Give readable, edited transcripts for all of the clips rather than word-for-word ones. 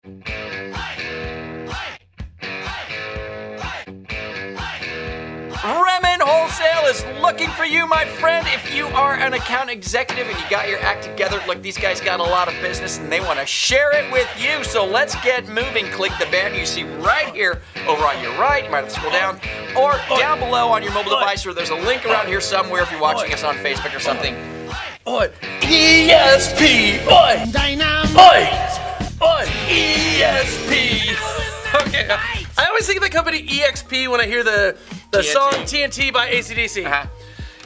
Remen Wholesale is looking for you, my friend. If you are an account executive and you got your act together, look, these guys got a lot of business and they want to share it with you. So let's get moving. Click the banner you see right here over on your right. You might have to scroll down. Or down below on your mobile device, or there's a link around here somewhere if you're watching us on Facebook or something. ESP! Oi! Dynamite! Oi! ESP! Okay, I always think of the company EXP when I hear the TNT. song TNT by AC/DC. Uh-huh.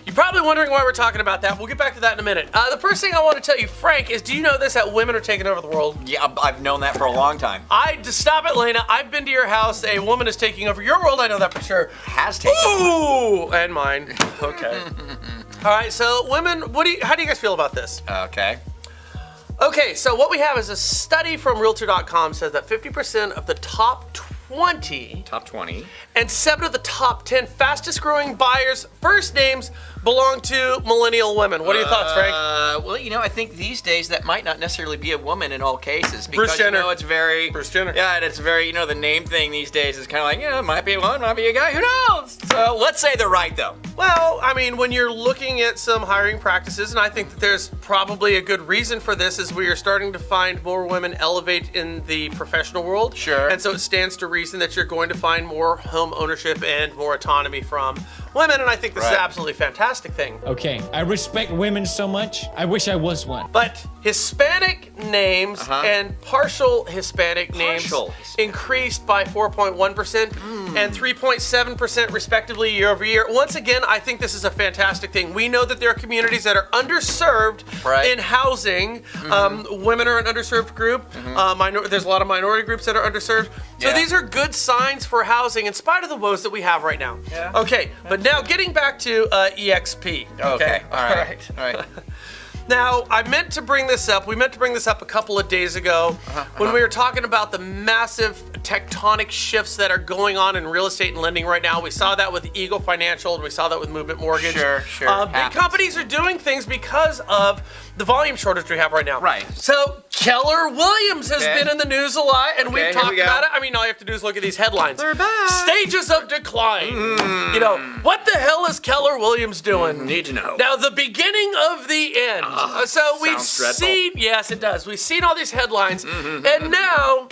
You're probably wondering why we're talking about that. We'll get back to that in a minute. The first thing I want to tell you, Frank, is do you know this, that women are taking over the world? Yeah, I've known that for a long time. Stop it, Lena. I've been to your house. A woman is taking over your world. I know that for sure. Has taken. Ooh, and mine. Okay. All right, so women, how do you guys feel about this? Okay. Okay, so what we have is a study from Realtor.com says that 50% of the top 20 Top 20. and 7 of the top 10 fastest growing buyers' first names belong to millennial women. What are your thoughts, Frank? Well, I think these days that might not necessarily be a woman in all cases. Because, Bruce Jenner. it's very... Bruce Jenner. Yeah, and it's very, the name thing these days is kind of like, it might be a woman, might be a guy, who knows? So let's say they're right, though. Well, I mean, when you're looking at some hiring practices, and I think that there's probably a good reason for this, is we are starting to find more women elevate in the professional world. Sure. And so it stands to reason that you're going to find more home ownership and more autonomy from women, and I think this is Right. absolutely fantastic thing. Okay, I respect women so much. I wish I was one. But Hispanic names and partial Hispanic names increased by 4.1% and 3.7% respectively year over year. Once again, I think this is a fantastic thing. We know that there are communities that are underserved in housing. Women are an underserved group. There's a lot of minority groups that are underserved. So these are good signs for housing in spite of the woes that we have right now. Yeah. Okay, but now getting back to EXP. Okay. All right. Now, I meant to bring this up. We meant to bring this up a couple of days ago when we were talking about the massive tectonic shifts that are going on in real estate and lending right now. We saw that with Eagle Financial, and we saw that with Movement Mortgage. Sure. Big companies are doing things because of the volume shortage we have right now. Right. So Keller Williams has been in the news a lot, and we've talked about it. I mean, all you have to do is look at these headlines. They're back. Stages of decline. What the hell is Keller Williams doing? Need to know. Now, the beginning of the end. So we've seen, yes, it does. We've seen all these headlines, and now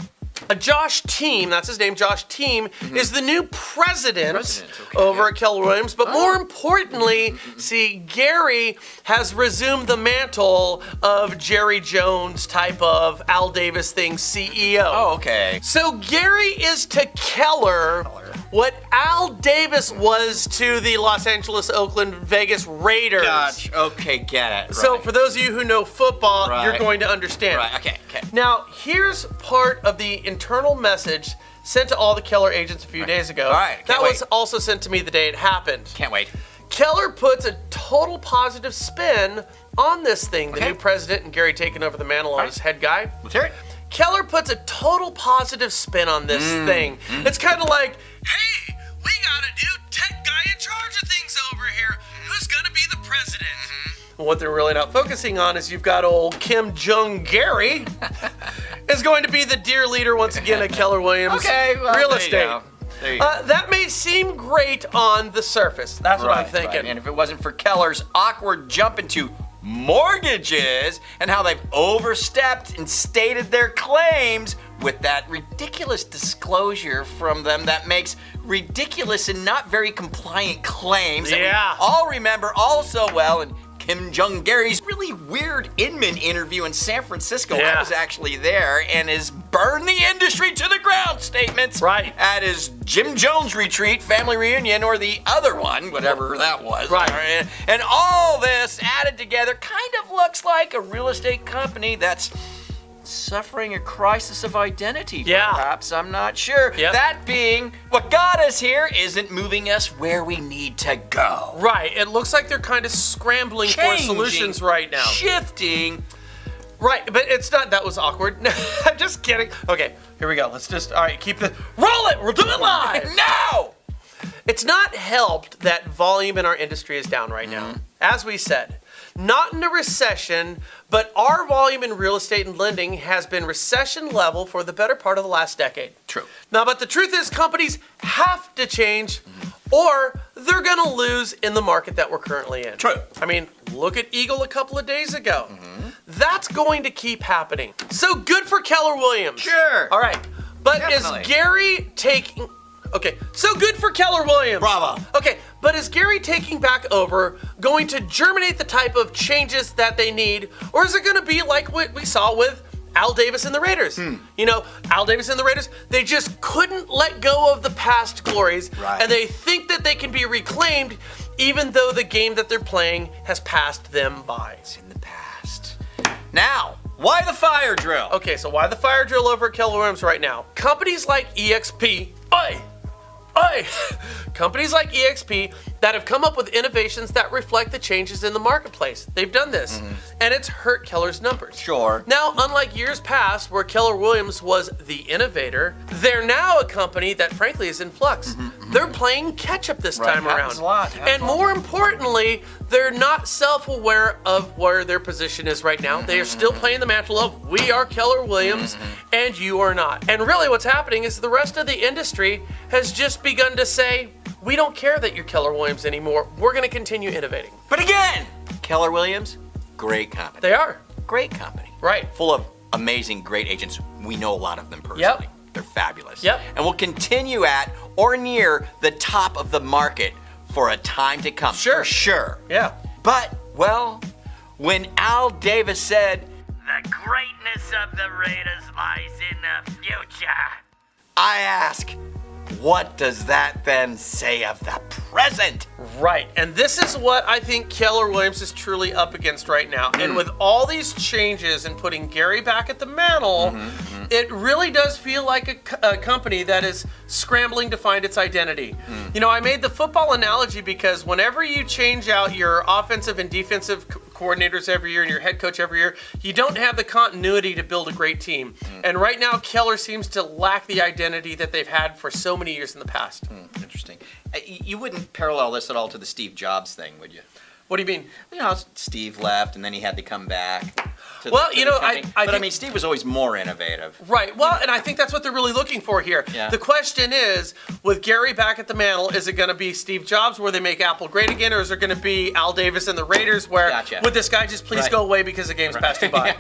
Josh Team, that's his name, Josh Team, is the new president over at Keller Williams. But more importantly, see, Gary has resumed the mantle of Jerry Jones type of Al Davis thing CEO. Oh, okay. So Gary is to Keller what Al Davis was to the Los Angeles, Oakland, Vegas Raiders. Gotcha. Okay, get it. So for those of you who know football, Right. you're going to understand. Right, okay. Now, here's part of the internal message sent to all the Keller agents a few days ago. All right, that can't was wait. also sent to me the day it happened. Can't wait. Keller puts a total positive spin on this thing, the Okay. new president and Gary taking over the mantle as head guy. Let's hear it. Keller puts a total positive spin on this thing. It's kind of like, hey, we got a new tech guy in charge of things over here. Who's gonna be the president? What they're really not focusing on is you've got old Kim Jong Gary is going to be the dear leader once again at Keller Williams Real Estate. There you go. That may seem great on the surface. That's what I'm thinking. Right. And if it wasn't for Keller's awkward jump into mortgages and how they've overstepped and stated their claims with that ridiculous disclosure from them that makes ridiculous and not very compliant claims that we all remember all so well, and Kim Jong Gary's really weird Inman interview in San Francisco. I was actually there, and his burn the industry to the ground statements at his Jim Jones retreat, family reunion, or the other one, whatever that was. And all this added together kind of looks like a real estate company that's suffering a crisis of identity, perhaps. I'm not sure. That being, what got us here isn't moving us where we need to go. Right. It looks like they're kind of scrambling for solutions right now. Shifting. Right, but it's not, that was awkward. I'm just kidding. Okay, here we go. Let's just, all right, keep the, roll it, we'll do it live. No! It's not helped that volume in our industry is down right now. As we said, not in a recession, but our volume in real estate and lending has been recession level for the better part of the last decade. True. Now, but the truth is companies have to change or they're going to lose in the market that we're currently in. True. I mean, look at Eagle a couple of days ago. That's going to keep happening. So good for Keller Williams. Sure. All right. But Definitely. is Gary taking... Okay, so good for Keller Williams. Bravo. Okay, but is Gary taking back over going to germinate the type of changes that they need, or is it going to be like what we saw with Al Davis and the Raiders? You know, Al Davis and the Raiders, they just couldn't let go of the past glories, Right. and they think that they can be reclaimed even though the game that they're playing has passed them by. It's in the past. Now, why the fire drill? Okay, so why the fire drill over at Keller Williams right now? Companies like EXP, companies like EXP that have come up with innovations that reflect the changes in the marketplace. They've done this, and it's hurt Keller's numbers. Sure. Now, unlike years past where Keller Williams was the innovator, they're now a company that frankly is in flux. They're playing catch up this Right, time happens around. a lot, happens And a lot. more importantly, they're not self-aware of where their position is right now. They are still playing the mantle of we are Keller Williams and you are not. And really what's happening is the rest of the industry has just begun to say, we don't care that you're Keller Williams anymore. We're going to continue innovating. But again, Keller Williams, great company. They are. Great company. Right. Full of amazing, great agents. We know a lot of them personally. Yep. They're fabulous. Yep. And will continue at or near the top of the market for a time to come. Sure. For sure. Yeah. But, well, when Al Davis said, the greatness of the Raiders lies in the future, I ask, what does that then say of the present? Right, and this is what I think Keller Williams is truly up against right now. And with all these changes and putting Gary back at the mantle, it really does feel like a company that is scrambling to find its identity. You know, I made the football analogy because whenever you change out your offensive and defensive coordinators every year and your head coach every year, you don't have the continuity to build a great team. And right now, Keller seems to lack the identity that they've had for so many years in the past. Interesting. You wouldn't parallel this at all to the Steve Jobs thing, would you? What do you mean? You know, Steve left and then he had to come back. Well, you know, I I think- mean, Steve was always more innovative. Right. Well, and I think that's what they're really looking for here. Yeah. The question is, with Gary back at the mantle, is it going to be Steve Jobs where they make Apple great again, or is it going to be Al Davis and the Raiders where Gotcha. would this guy just please Right. go away because the game's passed you by?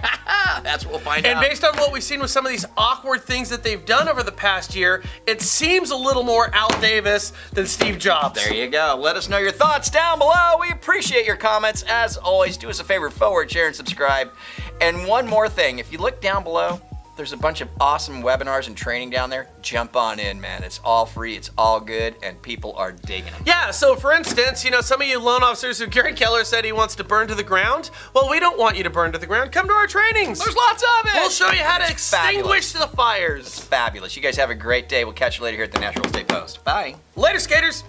That's what we'll find And out. based on what we've seen with some of these awkward things that they've done over the past year, it seems a little more Al Davis than Steve Jobs. There you go. Let us know your thoughts down below. We appreciate your comments. As always, do us a favor, forward, share, and subscribe. And one more thing, if you look down below, there's a bunch of awesome webinars and training down there. Jump on in, man. It's all free, it's all good, and people are digging them. Yeah, so for instance, you know, some of you loan officers who Gary Keller said he wants to burn to the ground. Well, we don't want you to burn to the ground. Come to our trainings. There's lots of it. We'll show you how to It's fabulous. extinguish the fires. Fabulous. You guys have a great day. We'll catch you later here at the Natural State Post. Bye. Later, skaters.